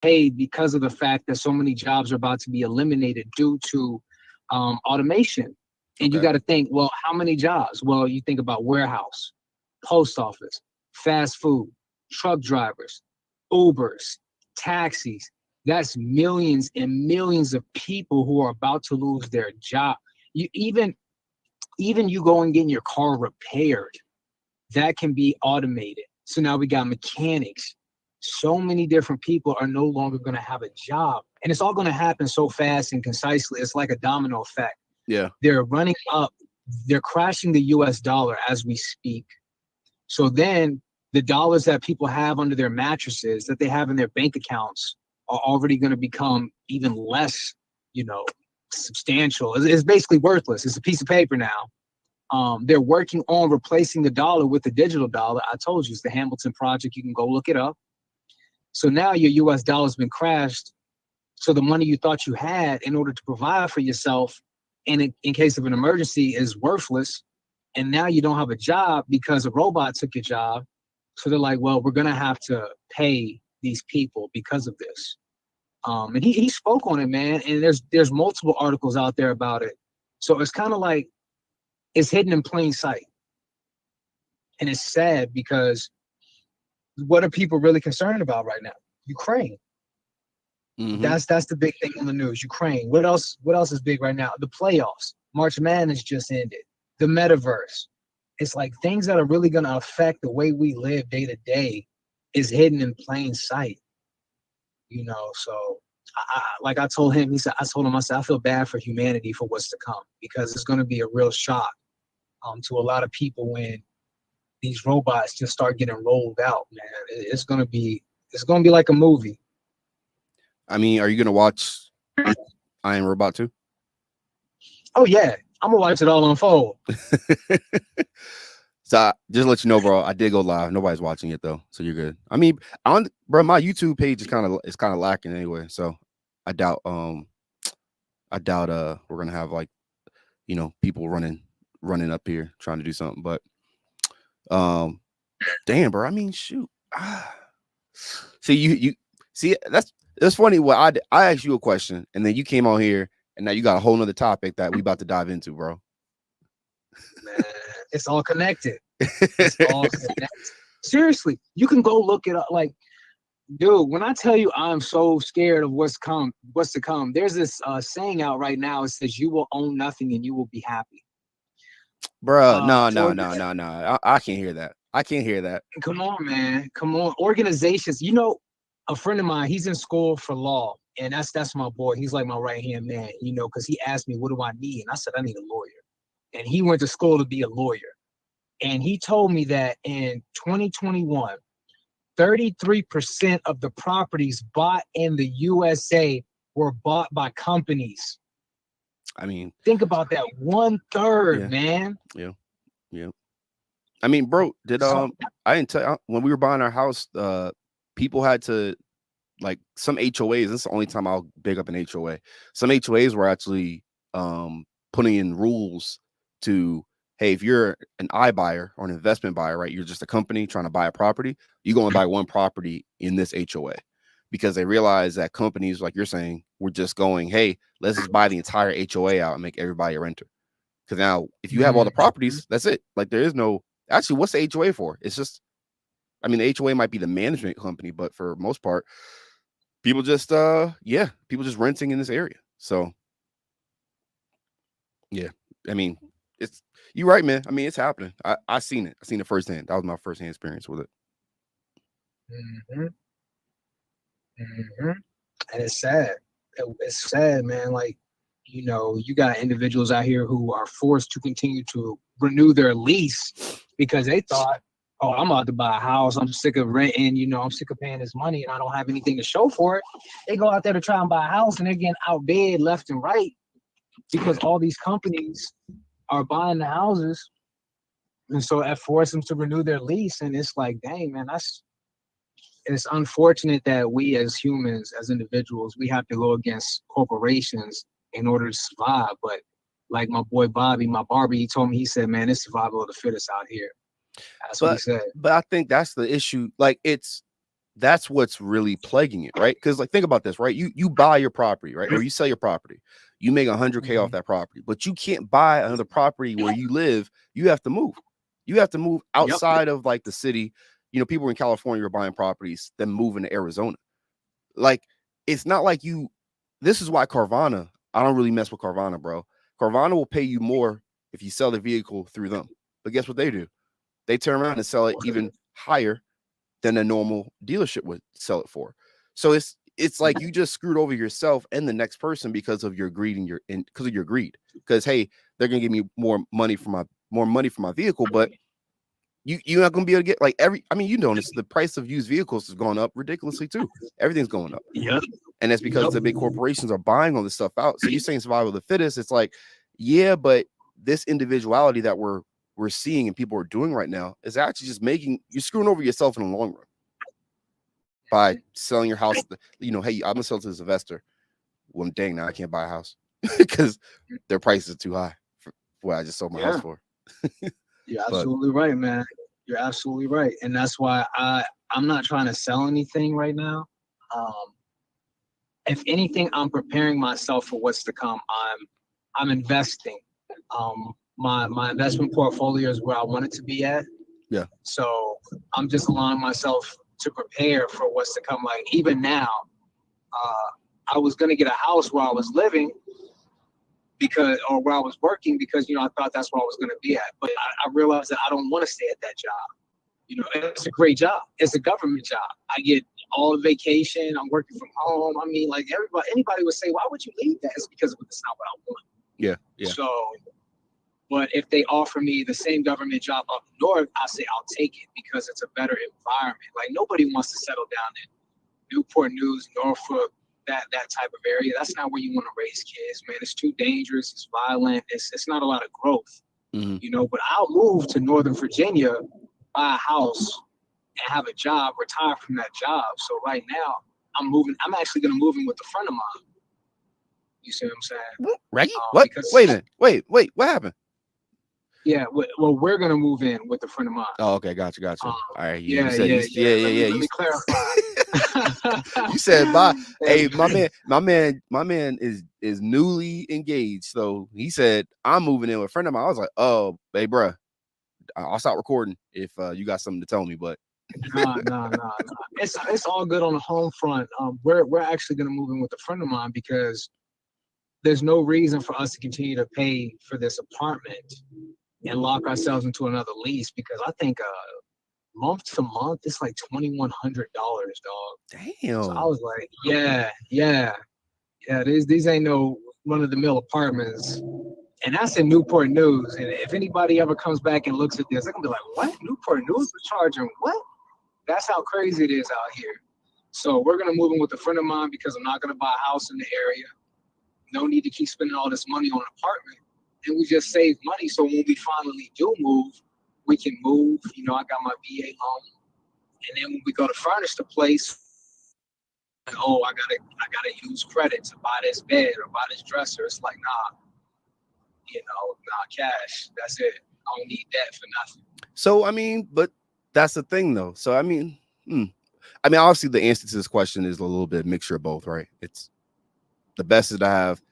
paid because of the fact that so many jobs are about to be eliminated due to automation. And you Okay. got to think, well, how many jobs? Well, you think about warehouse, post office, fast food, truck drivers, Ubers, taxis. That's millions and millions of people who are about to lose their job. You even you go and getting your car repaired, that can be automated. So now we got mechanics. So many different people are no longer going to have a job. And it's all going to happen so fast and concisely. It's like a domino effect. Yeah. They're running up, they're crashing the US dollar as we speak. So then the dollars that people have under their mattresses, that they have in their bank accounts, are already going to become even less, you know, substantial. It's basically worthless. It's a piece of paper now. They're working on replacing the dollar with the digital dollar. I told you, it's the Hamilton Project. You can go look it up. So now your US dollar's been crashed. So the money you thought you had in order to provide for yourself in case of an emergency is worthless. And now you don't have a job because a robot took your job. So they're like, well, we're going to have to pay these people because of this. And he spoke on it, man. And there's multiple articles out there about it. So it's kind of like it's hidden in plain sight. And it's sad because what are people really concerned about right now? Ukraine. Mm-hmm. That's the big thing on the news. Ukraine. What else is big right now? The playoffs. March Madness just ended. The metaverse. It's like things that are really going to affect the way we live day to day is hidden in plain sight. You know, so like I told him, I told him, I said, I feel bad for humanity for what's to come because it's going to be a real shock to a lot of people when these robots just start getting rolled out, man. It's going to be like a movie. I mean, are you gonna watch I Am Robot 2? Oh yeah, I'm gonna watch it all unfold. So just to let you know, bro, I did go live. Nobody's watching it though, so you're good. I mean, bro, my YouTube page is kind of lacking anyway. So I doubt we're gonna have like, you know, people running up here trying to do something. But damn, bro. I mean, shoot. See, you see that's funny. Well, I asked you a question, and then you came on here, and now you got a whole nother topic that we about to dive into, bro. Man, it's all connected. It's all connected. Seriously, you can go look it up. Like, dude, when I tell you I'm so scared of what's to come, there's this saying out right now. It says you will own nothing and you will be happy. Bro, no. I can't hear that. I can't hear that. Come on, man. Come on. Organizations, you know, a friend of mine, he's in school for law. And that's my boy. He's like my right-hand man, you know, because he asked me, what do I need? And I said, I need a lawyer. And he went to school to be a lawyer. And he told me that in 2021, 33% of the properties bought in the USA were bought by companies. I mean, think about that. 1/3, yeah, man. yeah. I mean, bro, I didn't tell you when we were buying our house, people had to, like, some HOAs. This is the only time I'll big up an HOA. Some HOAs were actually putting in rules to, hey, if you're an iBuyer or an investment buyer, right? You're just a company trying to buy a property. You go and buy one property in this HOA, because they realize that companies, like you're saying, were just going, hey, let's just buy the entire HOA out and make everybody a renter. Because now, if you have all the properties, that's it. Like, there is no, actually, what's the HOA for? It's just, I mean, the HOA might be the management company, but for most part, people just people just renting in this area. So yeah, I mean, it's, you're right, man. I mean, it's happening. I seen it. I seen it firsthand. That was my firsthand experience with it. Mm-hmm. Mm-hmm. And it's sad. It's sad, man. Like, you know, you got individuals out here who are forced to continue to renew their lease because they thought, oh, I'm about to buy a house. I'm sick of renting. You know, I'm sick of paying this money and I don't have anything to show for it. They go out there to try and buy a house and they're getting outbid left and right because all these companies are buying the houses. And so that forced them to renew their lease. And it's like, dang, man, it's unfortunate that we as humans, as individuals, we have to go against corporations in order to survive. But like my boy Bobby, my Barbie, he told me, he said, man, it's survival of the fittest out here. That's what he said. But I think that's the issue. Like, it's that's what's really plaguing it, right? Because like think about this, right? You buy your property, right? Or you sell your property, you make 100K off that property, but you can't buy another property where you live. You have to move. You have to move outside of like the city. You know, people in California are buying properties, then moving to Arizona. Like, it's not like this is why Carvana, I don't really mess with Carvana, bro. Carvana will pay you more if you sell the vehicle through them. But guess what they do? They turn around and sell it even higher than a normal dealership would sell it for. So it's like you just screwed over yourself and the next person because of your greed and because of your greed. Because hey, they're gonna give me more money for my vehicle, but you're not gonna be able to get like you notice the price of used vehicles has gone up ridiculously too. Everything's going up. Yep. And that's because the big corporations are buying all this stuff out. So you're saying survival of the fittest. It's like, yeah, but this individuality that we're seeing and people are doing right now is actually just you're screwing over yourself in the long run by selling your house. You know, hey, I'm gonna sell to this investor. Well, dang, now I can't buy a house because their prices are too high for what I just sold my house for. You're absolutely right, man. You're absolutely right, and that's why I'm not trying to sell anything right now. If anything, I'm preparing myself for what's to come. I'm investing. My investment portfolio is where I want it to be at. Yeah. So I'm just allowing myself to prepare for what's to come. Like even now, I was gonna get a house where I was living or where I was working because I thought that's where I was gonna be at. But I realized that I don't want to stay at that job. It's a great job. It's a government job. I get all the vacation. I'm working from home. I mean, like anybody would say, why would you leave that? It's because it's not what I want. Yeah. So, but if they offer me the same government job up north, I say I'll take it because it's a better environment. Like nobody wants to settle down in Newport News, Norfolk, that type of area. That's not where you want to raise kids, man. It's too dangerous. It's violent. It's not a lot of growth, But I'll move to Northern Virginia, buy a house, and have a job, retire from that job. So right now, I'm moving. I'm actually going to move in with a friend of mine. You see what I'm saying? Reggie? What? Wait a minute. Wait. What happened? Yeah, well, we're gonna move in with a friend of mine. Oh, okay, gotcha. All right, yeah. Let me clarify. You said bye. Hey, my man is newly engaged, so he said I'm moving in with a friend of mine. I was like, oh, hey, bro, I'll stop recording if you got something to tell me. But no. It's all good on the home front. We're actually gonna move in with a friend of mine because there's no reason for us to continue to pay for this apartment and lock ourselves into another lease because I think month to month it's like $2,100, dog. Damn. So I was like, yeah. These ain't no run-of-the-mill apartments, and that's in Newport News. And if anybody ever comes back and looks at this, they're gonna be like, what? Newport News is charging what? That's how crazy it is out here. So we're gonna move in with a friend of mine because I'm not gonna buy a house in the area. No need to keep spending all this money on an apartment. And we just save money. So when we finally do move, we can move. I got my VA loan. And then when we go to furnish the place, like, oh, I gotta use credit to buy this bed or buy this dresser. It's like, cash. That's it. I don't need that for nothing. So but that's the thing though. So obviously the answer to this question is a little bit mixture of both, right? It's the best is to have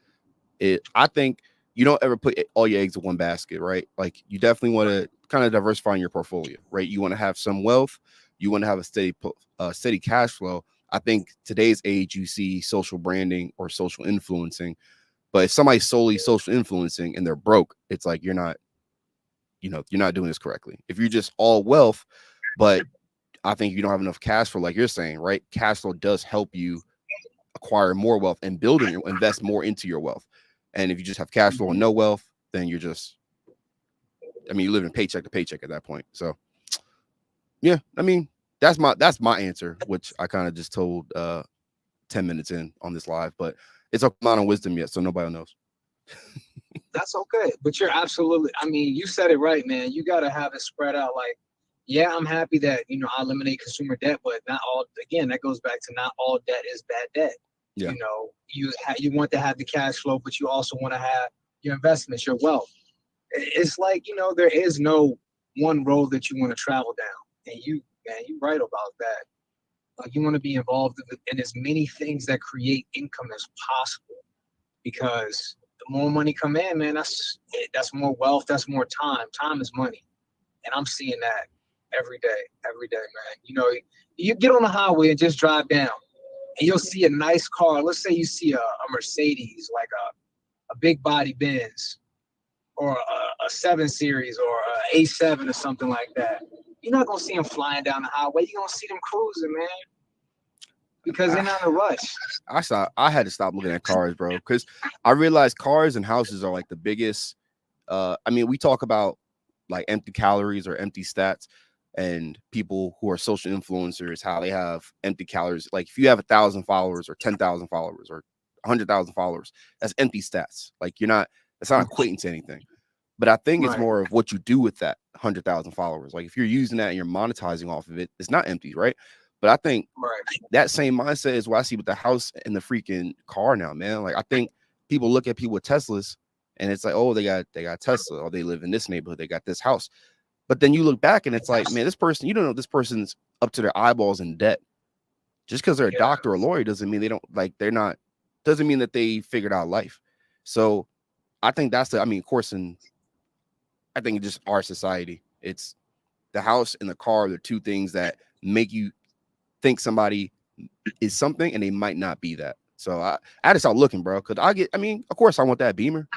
it. I think you don't ever put all your eggs in one basket, right? Like you definitely want to kind of diversify in your portfolio, right? You want to have some wealth, you want to have a steady cash flow. I think today's age, you see social branding or social influencing, but if somebody's solely social influencing and they're broke, it's like you're not doing this correctly. If you're just all wealth, but I think you don't have enough cash flow, like you're saying, right? Cash flow does help you acquire more wealth and invest more into your wealth. And if you just have cash flow and no wealth, then you're just, you live in paycheck to paycheck at that point. So yeah, that's my answer, which I kind of just told 10 minutes in on this live, but it's a amount of wisdom yet, so nobody knows. That's okay. But you're absolutely, you said it right, man. You got to have it spread out. Like, yeah, I'm happy that, I eliminate consumer debt, but not all, again, that goes back to not all debt is bad debt. Yeah. You want to have the cash flow, but you also want to have your investments, your wealth. It's like, there is no one road that you want to travel down. And you're right about that. Like you want to be involved in as many things that create income as possible, because the more money come in, man, that's more wealth, that's more time. Time is money, and I'm seeing that every day, man. You know, you get on the highway and just drive down, and you'll see a nice car. Let's say you see a Mercedes, like a big body Benz, or a 7 Series, or a A7 or something like that. You're not gonna see them flying down the highway. You're gonna see them cruising, man, because they're not in a rush. I had to stop looking at cars, bro, because I realized cars and houses are like the biggest. I mean, we talk about like empty calories or empty stats, and people who are social influencers, how they have empty calories. Like if you have 1,000 followers or 10,000 followers or 100,000 followers, that's empty stats. Like it's not equating to anything. But I think it's Right. more of what you do with that 100,000 followers. Like if you're using that and you're monetizing off of it, it's not empty, right? But I think Right. that same mindset is what I see with the house and the freaking car now, man. Like I think people look at people with Teslas and it's like, oh, they got Tesla, or they live in this neighborhood, they got this house. But then you look back and it's like, man, this person, you don't know, this person's up to their eyeballs in debt. Just because they're a doctor or a lawyer doesn't mean doesn't mean that they figured out life. So I think of course, I think just our society, it's the house and the car, the two things that make you think somebody is something and they might not be that. So I had to start looking, bro, because of course I want that Beamer.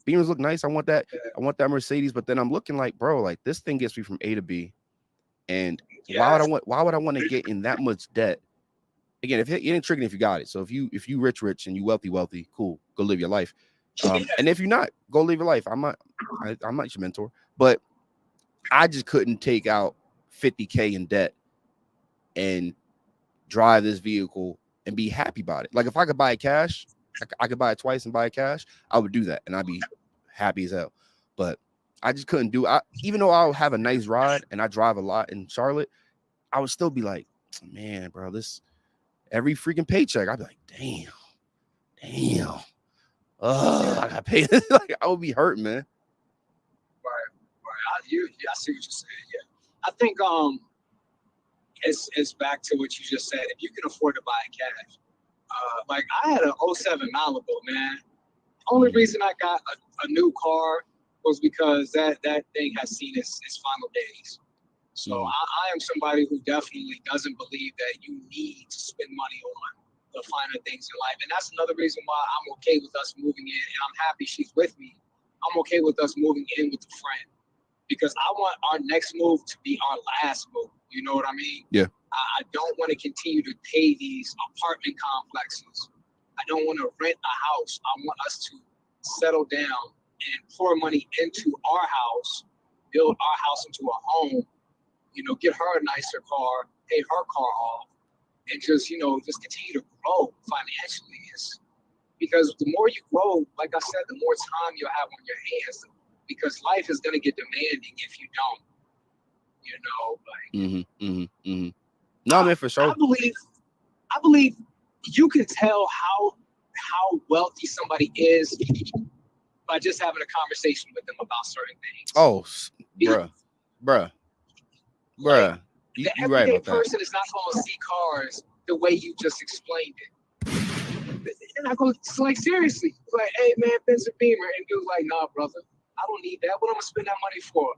Beamers look nice. I want that Mercedes, but then I'm looking like, bro, like this thing gets me from A to B. And why would I want to get in that much debt? Again, if it ain't tricking if you got it. So if you rich and you wealthy, cool, go live your life. And if you're not, go live your life. I'm not your mentor, but I just couldn't take out 50K in debt and drive this vehicle and be happy about it. Like if I could buy it cash, I could buy it twice and buy it cash, I would do that and I'd be happy as hell. But I just couldn't do it. Even though I'll have a nice ride and I drive a lot in Charlotte, I would still be like, man, bro, this every freaking paycheck, I'd be like, damn. I gotta pay this. Like I would be hurting, man. Right. I see what you're saying. Yeah. I think it's back to what you just said. If you can afford to buy it cash, like I had a '07 Malibu, man. Only reason I got a new car was because that thing has seen its final days. So I am somebody who definitely doesn't believe that you need to spend money on the finer things in life. And that's another reason why I'm okay with us moving in, and I'm happy she's with me. I'm okay with us moving in with a friend, because I want our next move to be our last move. You know what I mean? Yeah. I don't want to continue to pay these apartment complexes. I don't want to rent a house. I want us to settle down and pour money into our house, build our house into a home, get her a nicer car, pay her car off, and just continue to grow financially. Because the more you grow, like I said, the more time you'll have on your hands, because life is going to get demanding if you don't, No, man, for sure. I believe you can tell how wealthy somebody is by just having a conversation with them about certain things. Oh, bruh. Like, you the right everyday about person is not going to see cars the way you just explained it. They're not going to, like, seriously, like, hey man, Benz and Beamer, and you're like, nah, brother, I don't need that. What am I gonna spend that money for?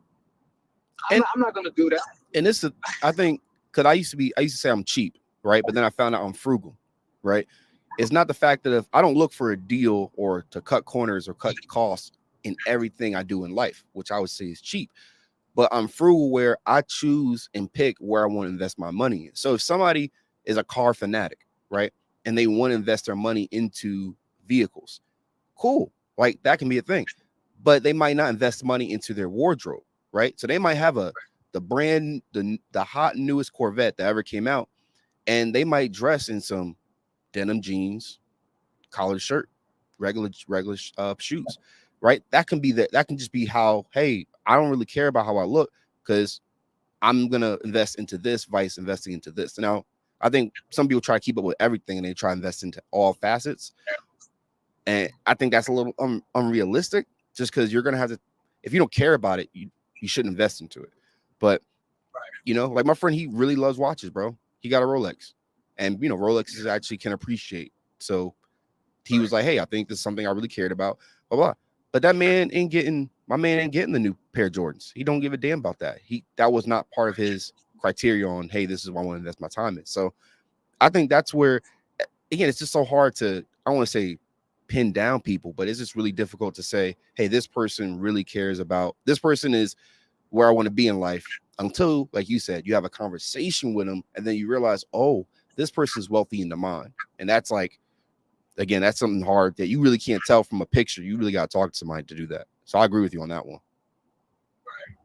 I'm not gonna do that. And this is, I think, because I used to say I'm cheap, right? But then I found out I'm frugal, right? It's not the fact that if I don't look for a deal or to cut corners or cut costs in everything I do in life, which I would say is cheap, but I'm frugal where I choose and pick where I want to invest my money in. So if somebody is a car fanatic, right, and they want to invest their money into vehicles, cool, like that can be a thing, but they might not invest money into their wardrobe, right? So they might have the hot newest Corvette that ever came out, and they might dress in some denim jeans, collared shirt, regular shoes, right? That can just be how, hey, I don't really care about how I look because I'm gonna invest into this vice investing into this. Now, I think some people try to keep up with everything and they try to invest into all facets, and I think that's a little unrealistic. Just because you're gonna have to, if you don't care about it, you shouldn't invest into it. But like my friend, he really loves watches, bro. He got a Rolex. and Rolexes actually can appreciate. So he was like, hey, I think this is something I really cared about, blah blah. But that man ain't getting the new pair of Jordans. He don't give a damn about that. That was not part of his criteria on, hey, this is what I want to invest my time in. So I think that's where, again, it's just so hard to, I don't want to say pin down people, but it's just really difficult to say, hey, this person really cares about, this person is where I want to be in life, until, like you said, you have a conversation with them and then you realize, oh, this person's wealthy in the mind. And that's like, again, that's something hard that you really can't tell from a picture. You really got to talk to somebody to do that. So I agree with you on that one. Right.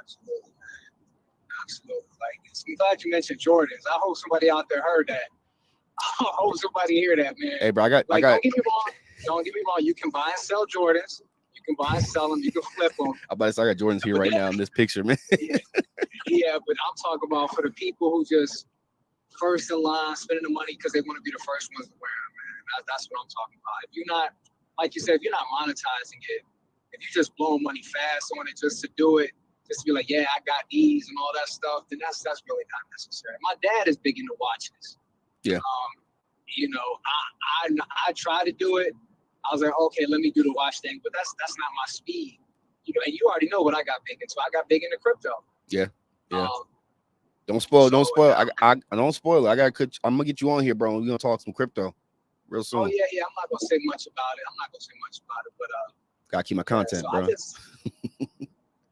Absolutely. Absolutely. Like, I'm glad you mentioned Jordans. I hope somebody out there heard that. I hope somebody hear that, man. Hey, bro, don't get me wrong. Don't get me wrong. You can buy and sell Jordans. You can buy and sell them. You can flip them. I got Jordans here right now in this picture, man. Yeah, but I'm talking about for the people who just first in line spending the money because they want to be the first ones to wear them, man. That's what I'm talking about. If you're not, like you said, if you're not monetizing it, if you're just blowing money fast on it just to do it, just to be like, yeah, I got these and all that stuff, then that's really not necessary. My dad is big into watches. Yeah. I try to do it. I was like, okay, let me do the watch thing, but that's not my speed. And you already know what I got big into. I got big into crypto. Yeah. Don't spoil. Don't spoil. I don't spoil it. I'm gonna get you on here, bro. We're gonna talk some crypto real soon. Oh yeah. I'm not gonna say much about it. But gotta keep my content, bro.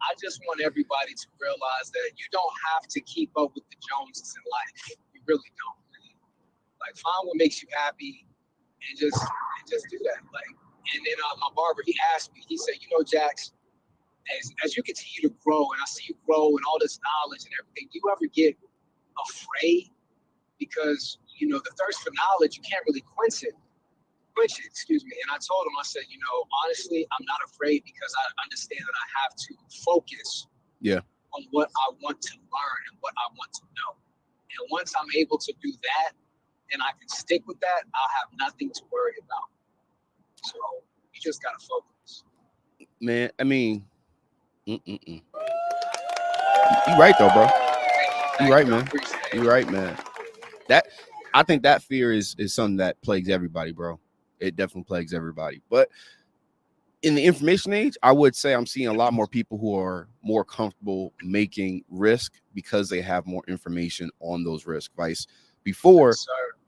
I just want everybody to realize that you don't have to keep up with the Joneses in life. You really don't. Like, find what makes you happy, and just do that. Like, and then my barber, he asked me. He said, Jax, as you continue to grow, and I see you grow and all this knowledge and everything, do you ever get afraid? Because the thirst for knowledge, you can't really quench it. Excuse me. And I told him, I said, honestly, I'm not afraid because I understand that I have to focus on what I want to learn and what I want to know. And once I'm able to do that and I can stick with that, I'll have nothing to worry about. So you just got to focus. Man, I mean, you right though, bro. You right, man. You right, man. I think that fear is something that plagues everybody, bro. It definitely plagues everybody. But in the information age, I would say I'm seeing a lot more people who are more comfortable making risk because they have more information on those risk. Vice before,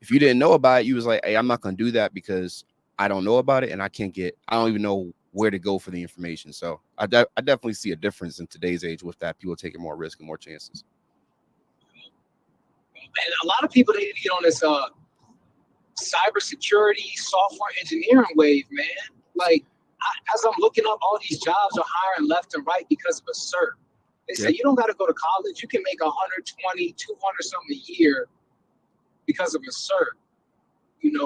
if you didn't know about it, you was like, hey, I'm not going to do that because I don't know about it and I don't even know where to go for the information. So I definitely see a difference in today's age with that. People taking more risk and more chances. And a lot of people, they need to get on this cybersecurity, software engineering wave, man. Like, as I'm looking up, all these jobs are hiring left and right because of a cert. They say you don't got to go to college. You can make 120, 200 something a year because of a cert.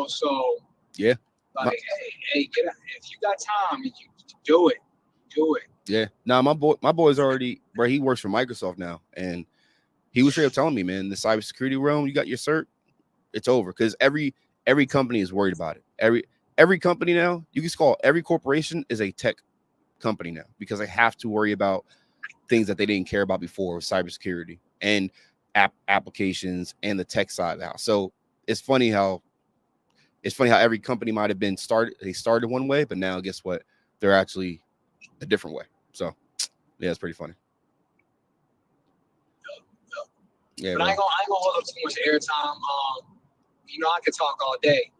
So yeah. Like, hey, if you got time, you do it. Yeah. Now my boy's already, bro. He works for Microsoft now, and he was straight up telling me, man, the cybersecurity realm, you got your cert, it's over. Because every company is worried about it. Every company now, you can call every corporation is a tech company now because they have to worry about things that they didn't care about before, cybersecurity and applications and the tech side of the house. So it's funny how every company might have been started one way, but now guess what? They're actually a different way. So yeah, it's pretty funny. Yeah, but I ain't gonna hold up too much airtime. I could talk all day.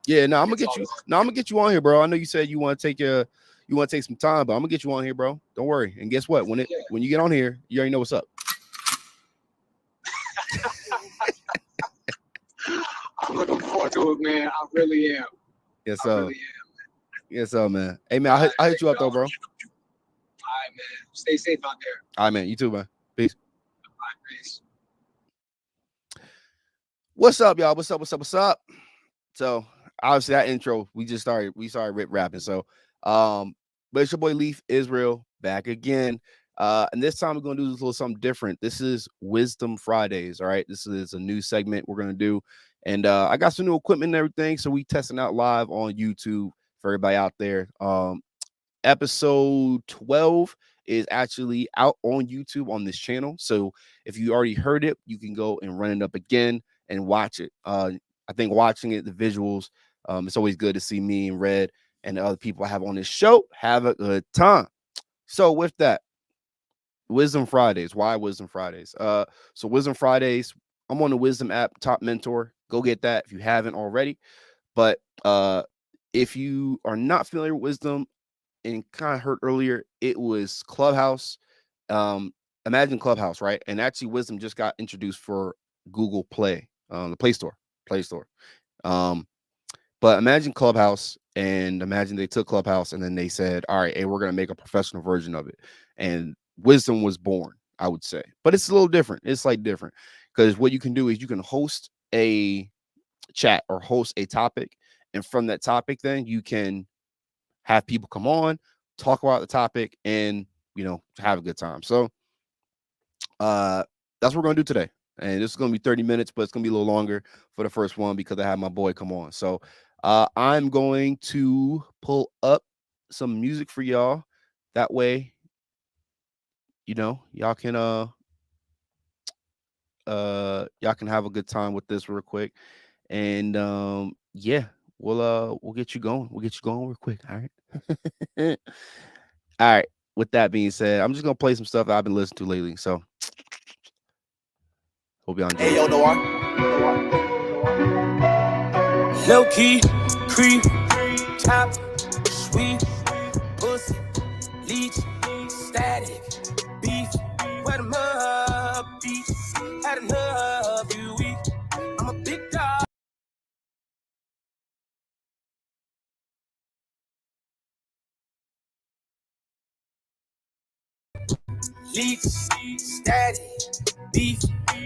Yeah, no, I'm gonna get you on here, bro. I know you said you want to take some time, but I'm gonna get you on here, bro. Don't worry. And guess what? When you get on here, you already know what's up. I'm looking forward to it, man. I really am. Yes, sir. Really yes, sir, man. Hey, man, I'll hit you up, though, bro. All right, man. Stay safe out there. All right, man. You too, man. Peace. All right, peace. What's up, y'all? What's up? So, obviously, that intro, we started rip rapping. So, but it's your boy Leaf Israel back again. And this time we're gonna do a little something different. This is Wisdom Fridays. All right, this is a new segment we're gonna do, and I got some new equipment and everything, so we testing out live on YouTube for everybody out there. Episode 12 is actually out on YouTube on this channel. So if you already heard it, you can go and run it up again and watch it. I think watching it, the visuals, it's always good to see me and Red and the other people I have on this show have a good time. So with that, Wisdom Fridays. Why Wisdom Fridays? So Wisdom Fridays, I'm on the Wisdom app, Top Mentor. Go get that if you haven't already. But if you are not familiar with Wisdom and kind of heard earlier, it was Clubhouse. Imagine Clubhouse, right? And actually, Wisdom just got introduced for Google Play, the Play Store. Um, but imagine Clubhouse, and imagine they took Clubhouse and then they said, all right, hey, we're going to make a professional version of it. And Wisdom was born, I would say. But it's a little different. It's like different because what you can do is you can host a chat or host a topic. And from that topic, then you can have people come on, talk about the topic, and, have a good time. So that's what we're going to do today. And this is going to be 30 minutes, but it's going to be a little longer for the first one because I have my boy come on. So I'm going to pull up some music for y'all. That way, y'all can have a good time with this real quick. And yeah, we'll get you going. We'll get you going real quick. All right. All right. With that being said, I'm just gonna play some stuff that I've been listening to lately. So hope y'all enjoy. Hey, yo, Noir. Low key, creep, top, sweet, pussy, leech, static, beef, wet 'em up, beach, had enough, you weak. I'm a big dog. Leech, static, beef,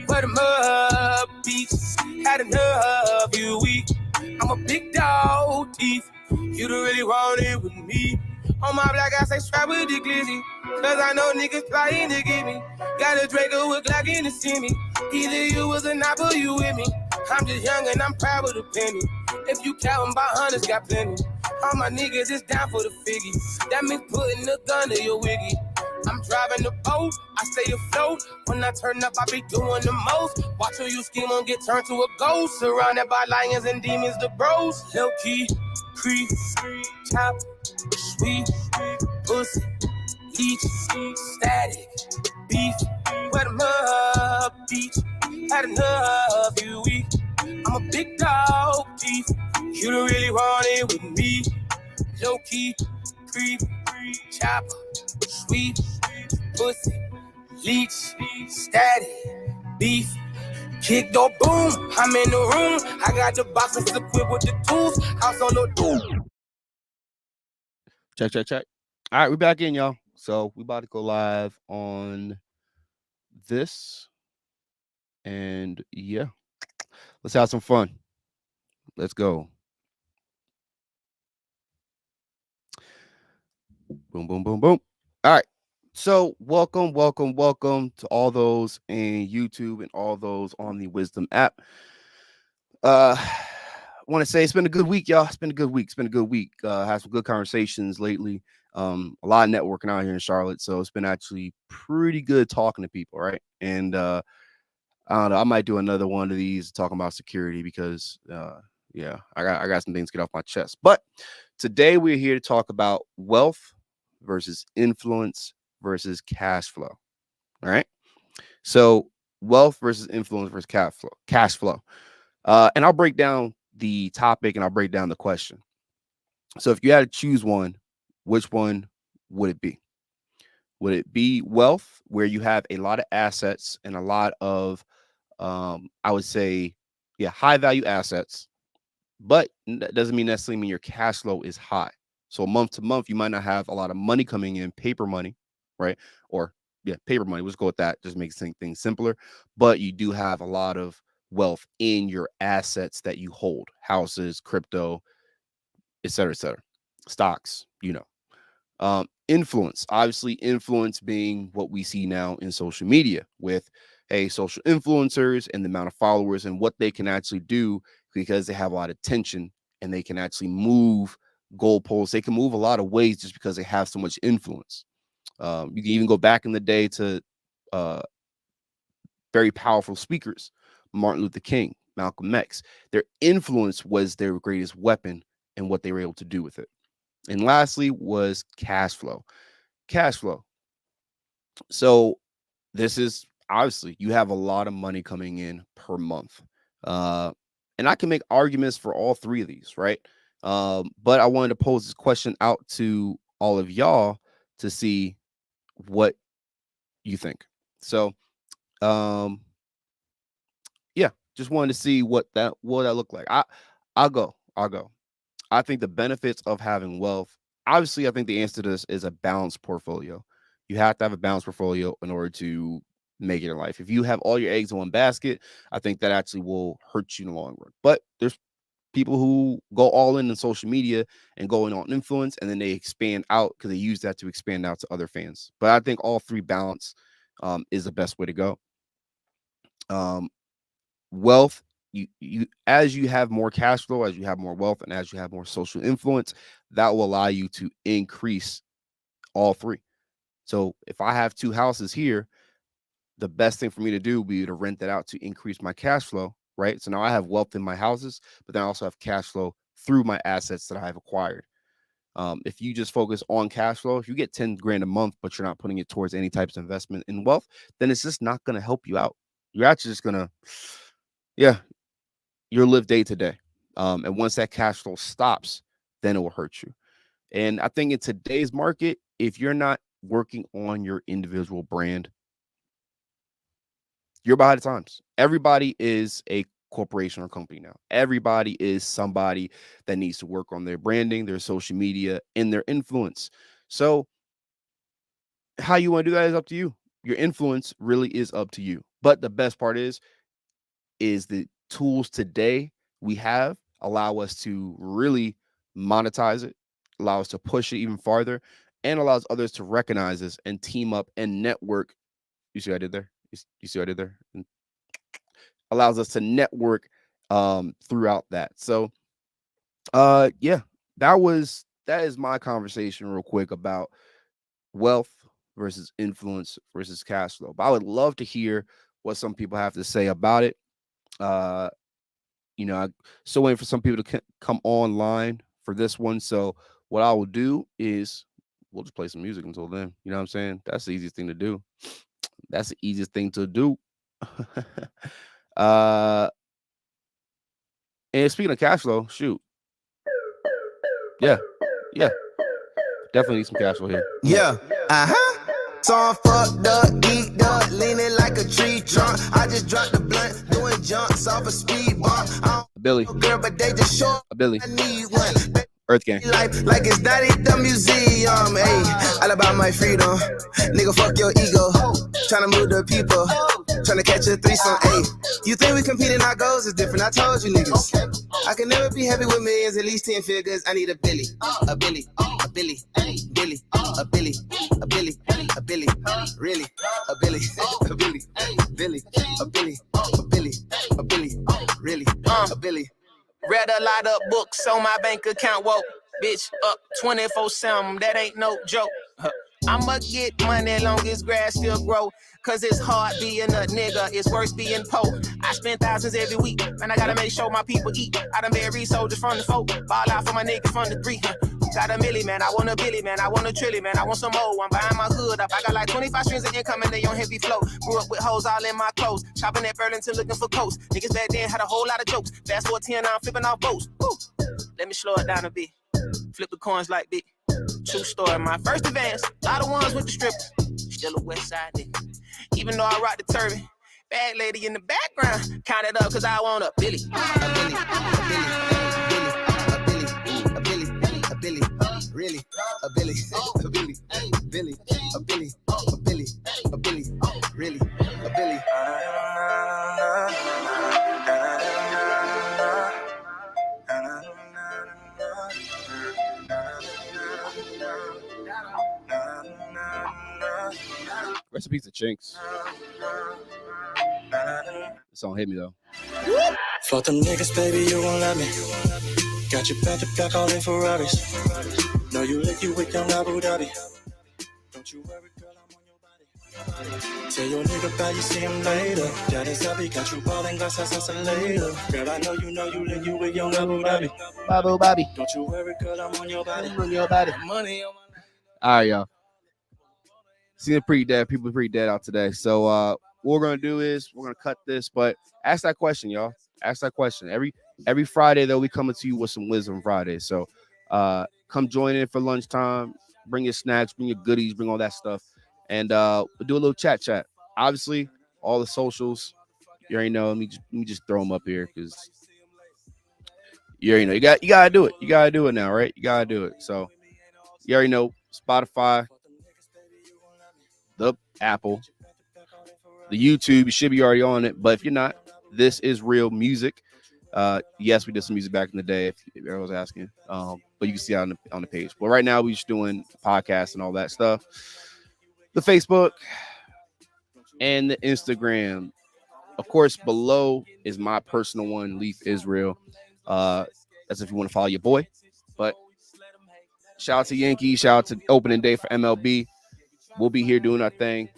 wet 'em up, beach, had enough, you weak. I'm a big dog, teeth. You don't really want it with me. On my black, I say strap with the glizzy. Cause I know niggas plotting to get me. Got a Draco with Glock in the semi. Either you was a knob or you with me. I'm just young and I'm proud with a penny. If you count by hundreds, got plenty. All my niggas is down for the figgy. That means putting the gun to your wiggy. I'm driving the boat, I stay afloat. When I turn up, I be doing the most. Watch who you scheme on get turned to a ghost. Surrounded by lions and demons, the bros. Low key, creep, top, sweet, pussy, leech, static, beef, wet 'em up, beach, had enough, you weak. I'm a big dog, teeth. You don't really want it with me. Low key, creep, chopper, sweet, pussy, leech, static, beef, kick door boom. I'm in the room. I got the boxes equipped with the tools. House on the doom. Check. All right, we're back in, y'all. So we about to go live on this. And yeah, let's have some fun. Let's go. Boom, boom, boom, boom. All right. So welcome to all those in YouTube and all those on the Wisdom app. I want to say it's been a good week, y'all. It's been a good week. Had some good conversations lately. A lot of networking out here in Charlotte. So it's been actually pretty good talking to people, right? And I don't know, I might do another one of these talking about security because yeah, I got some things to get off my chest. But today we're here to talk about wealth versus influence versus cash flow. All right. So wealth versus influence versus cash flow. And I'll break down the topic and I'll break down the question. So if you had to choose one, which one would it be? Would it be wealth, where you have a lot of assets and a lot of, I would say, high value assets, but that doesn't necessarily mean your cash flow is high. So month to month, you might not have a lot of money coming in, paper money, right? Or paper money. Let's go with that. Just makes things simpler. But you do have a lot of wealth in your assets that you hold: houses, crypto, et cetera, stocks. Influence, obviously, influence being what we see now in social media with social influencers and the amount of followers and what they can actually do because they have a lot of attention and they can actually move goalposts. They can move a lot of ways just because they have so much influence. You can even go back in the day to very powerful speakers, Martin Luther King, Malcolm X. Their influence was their greatest weapon and what they were able to do with it. And lastly was cash flow. Cash flow. So this is obviously you have a lot of money coming in per month. And I can make arguments for all three of these, right? But I wanted to pose this question out to all of y'all to see what you think. So yeah, just wanted to see what that looked like. I'll go. I think the benefits of having wealth, obviously, I think the answer to this is a balanced portfolio. You have to have a balanced portfolio in order to make it in life. If you have all your eggs in one basket, I think that actually will hurt you in the long run. But there's people who go all in social media and go in on influence, and then they expand out because they use that to expand out to other fans. But I think all three balance is the best way to go. Wealth, you as you have more cash flow, as you have more wealth, and as you have more social influence, that will allow you to increase all three. So if I have 2 houses here, the best thing for me to do would be to rent that out to increase my cash flow, right? So now I have wealth in my houses, but then I also have cash flow through my assets that I have acquired. If you just focus on cash flow, if you get 10 grand a month, but you're not putting it towards any types of investment in wealth, then it's just not going to help you out. You're actually just going to, you'll live day to day. And once that cash flow stops, then it will hurt you. And I think in today's market, if you're not working on your individual brand, you're behind the times. Everybody is a corporation or company now. Everybody is somebody that needs to work on their branding, their social media, and their influence. So how you want to do that is up to you. Your influence really is up to you. But the best part is the tools today we have allow us to really monetize it, allow us to push it even farther, and allows others to recognize us and team up and network. You see what I did there? You see what I did there? And allows us to network throughout that. So yeah, that is my conversation real quick about wealth versus influence versus cash flow. But I would love to hear what some people have to say about it. I'm still waiting for some people to come online for this one. So what I will do is we'll just play some music until then. You know what I'm saying? That's the easiest thing to do. That's the easiest thing to do. And speaking of cash flow, shoot. Yeah. Definitely need some cash flow here. Yeah. So I'm fucked up, geeked up, leaning like a tree trunk. I just dropped the blunt, doing jumps off a speed bump. Billy. Girl, but they just short. Billy. I need one. Earth Gang. Life like it's not at the museum. Hey, all about my freedom. Nigga, fuck your ego. Tryna move the people. Tryna catch a threesome. Hey, you think we competing our goals is different? I told you niggas. I can never be happy with millions, at least 10 figures. I need a Billy. A Billy. A Billy. Billy. A Billy. A Billy. A Billy. Really? A Billy. A Billy. Billy. A Billy. A Billy. A Billy. Really? A Billy. Read a lot of books on my bank account, whoa. Bitch up 24/7, that ain't no joke. I'ma get money long as grass still grow. Cause it's hard being a nigga, it's worse being poor. I spend thousands every week, man, I gotta make sure my people eat. I done buried soldiers from the 4, ball out for my niggas from the 3. Got a milli, man, I want a Billy, man, I want a trilly, man, I want some more. I'm buying my hood up, I got like 25 streams of income and they on heavy flow. Grew up with hoes all in my clothes, shopping at Burlington looking for coats. Niggas back then had a whole lot of jokes. Fast forward 10, now I'm flipping off boats. Woo. Let me slow it down a bit. Flip the coins like big. True story, my first advance, a lot of ones with the strippers. Still a west side nigga. Even though I rock the turban, bad lady in the background. Count it up cause I want a Billy. A Billy, a Billy, a Billy, a Billy, a Billy, really? A Billy, a Billy, Billy, a Billy, a Billy, a Billy, really? A Billy. Rest in peace to Chinks. This song hit me though. Fuck them niggas, baby, you won't let me. Got your back to back all in Ferraris. Know you lick you with young Abu Dhabi. Don't you worry. Tell your nigga about you see him later. Daddy Zabi got you ballin' glass as a later. Girl, I know you live you with young Abu Dhabi. Babu Bobby. Don't you worry, girl, I'm on your body. On your body. Money on my All right, y'all. Seeing pretty dead. People pretty dead out today. So what we're gonna do is we're gonna cut this, but ask that question, y'all. Ask that question. Every Friday though, we coming to you with some Wisdom Friday. So come join in for lunchtime. Bring your snacks, bring your goodies, bring all that stuff, and we'll do a little chat. Obviously, all the socials. You already know. Let me just throw them up here because you already know. You gotta do it. You gotta do it now, right? You gotta do it. So you already know Spotify, the Apple, the YouTube. You should be already on it. But if you're not, this is real music. Yes, we did some music back in the day. If everyone was asking, but you can see it on the page. But right now, we're just doing podcasts and all that stuff. The Facebook and the Instagram. Of course, below is my personal one, Leaf Israel. That's if you want to follow your boy. But shout out to Yankees. Shout out to opening day for MLB. We'll be here doing our thing.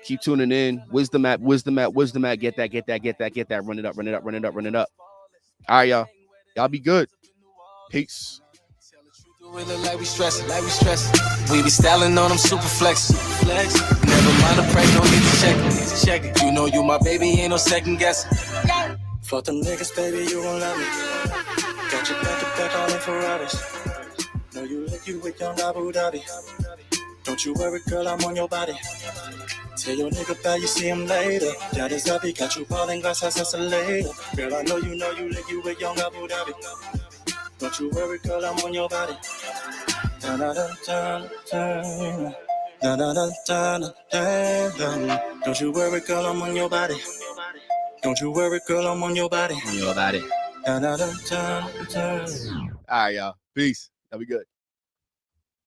Keep tuning in. Wisdom at. Get that. Run it up. All right, y'all. Y'all be good. Peace. We look like we stressing. We be styling on them super flex. Never mind the price, no need to check it. You know you my baby, ain't no second guessing. Fuck them niggas, baby, you gon' love me. Got you back to back all in Ferraris. Know you live you with young Abu Dhabi. Don't you worry, girl, I'm on your body. Tell your nigga about you see him later. Daddy Zabi got you ballin' glass as a later. Girl, I know you live you with young Abu Dhabi. Don't you worry, girl, I'm on your body. Da da da da da. Da da da da da. Don't you worry, girl, I'm on your body. Don't you worry, girl, I'm on your body. On your body. Da da da da da. All right, y'all. Peace. That'll be good.